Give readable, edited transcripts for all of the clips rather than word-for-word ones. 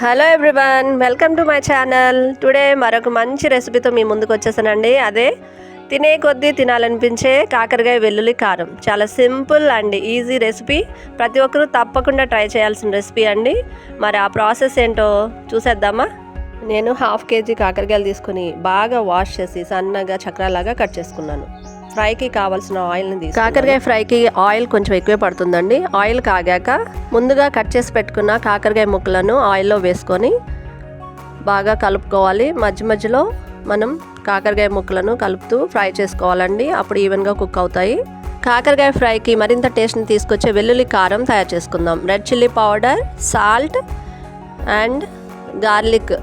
Hello everyone, welcome to my channel. Today మరొక మంచి రెసిపీతో మీ ముందుకు వచ్చేసానండి. అదే తినే కొద్దీ తినాలనిపించే కాకరకాయ వెల్లుల్లి కారం. చాలా సింపుల్ అండ్ ఈజీ రెసిపీ. ప్రతి ఒక్కరూ తప్పకుండా ట్రై చేయాల్సిన రెసిపీ అండి. మరి ఆ ప్రాసెస్ ఏంటో చూసేద్దామా? నేను 1/2 kg కాకరకాయలు తీసుకుని బాగా వాష్ చేసి సన్నగా చక్రాలాగా కట్ చేసుకున్నాను. ఫ్రైకి కావాల్సిన ఆయిల్ని తీసుకున్నాను. కాకరకాయ ఫ్రైకి ఆయిల్ కొంచెం ఎక్కువే పడుతుందండి. ఆయిల్ కాగాక ముందుగా కట్ చేసి పెట్టుకున్న కాకరకాయ ముక్కలను ఆయిల్లో వేసుకొని బాగా కలుపుకోవాలి. మధ్య మధ్యలో మనం కాకరకాయ ముక్కలను కలుపుతూ ఫ్రై చేసుకోవాలండి. అప్పుడు ఈవెన్గా కుక్ అవుతాయి. కాకరకాయ ఫ్రైకి మరింత టేస్ట్ని తీసుకొచ్చే వెల్లుల్లి కారం తయారు చేసుకుందాం. Red chilli powder, salt and garlic.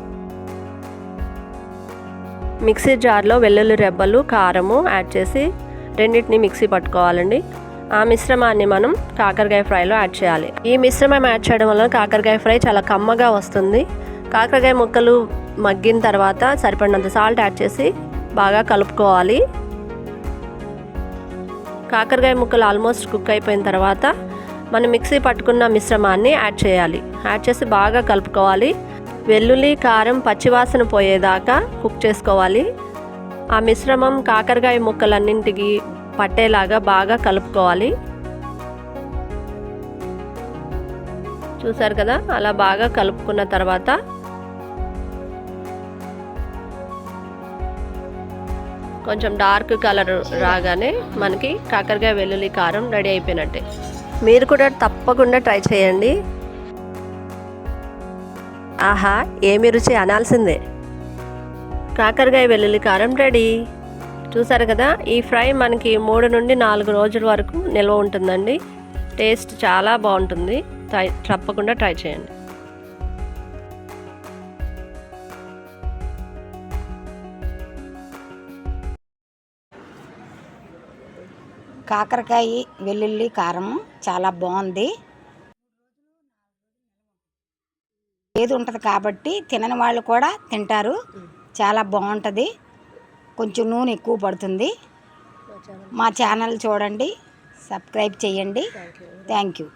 Mixie జార్లో వెల్లుల్లి రెబ్బలు, కారము యాడ్ చేసి రెండింటిని మిక్సీ పట్టుకోవాలండి. ఆ మిశ్రమాన్ని మనం కాకరకాయ ఫ్రైలో యాడ్ చేయాలి. ఈ మిశ్రమం యాడ్ చేయడం వల్ల కాకరకాయ ఫ్రై చాలా కమ్మగా వస్తుంది. కాకరకాయ ముక్కలు మగ్గిన తర్వాత సరిపడినంత సాల్ట్ యాడ్ చేసి బాగా కలుపుకోవాలి. కాకరకాయ ముక్కలు ఆల్మోస్ట్ కుక్ అయిపోయిన తర్వాత మనం మిక్సీ పట్టుకున్న మిశ్రమాన్ని యాడ్ చేయాలి. యాడ్ చేసి బాగా కలుపుకోవాలి. వెల్లుల్లి కారం పచ్చివాసన పోయేదాకా కుక్ చేసుకోవాలి. ఆ మిశ్రమం కాకరకాయ ముక్కలన్నింటికి పట్టేలాగా బాగా కలుపుకోవాలి. చూసారు కదా, అలా బాగా కలుపుకున్న తర్వాత కొంచెం డార్క్ కలర్ రాగానే మనకి కాకరకాయ వెల్లుల్లి కారం రెడీ అయిపోయినట్టే. మీరు కూడా తప్పకుండా ట్రై చేయండి. ఆహా, ఏమి రుచి అనాల్సిందే. కాకరకాయ వెల్లుల్లి కారం రెడీ. చూసారు కదా, ఈ ఫ్రై మనకి 3 నుండి 4 రోజుల వరకు నిల్వ ఉంటుందండి. టేస్ట్ చాలా బాగుంటుంది. తప్పకుండా ట్రై చేయండి. కాకరకాయ వెల్లుల్లి కారం చాలా బాగుంది. ఏది ఉంటుంది కాబట్టి తినని వాళ్ళు కూడా తింటారు. చాలా బాగుంటుంది. కొంచెం నూనె ఎక్కువ పడుతుంది. మా ఛానల్ చూడండి, సబ్స్క్రైబ్ చేయండి. Thank you.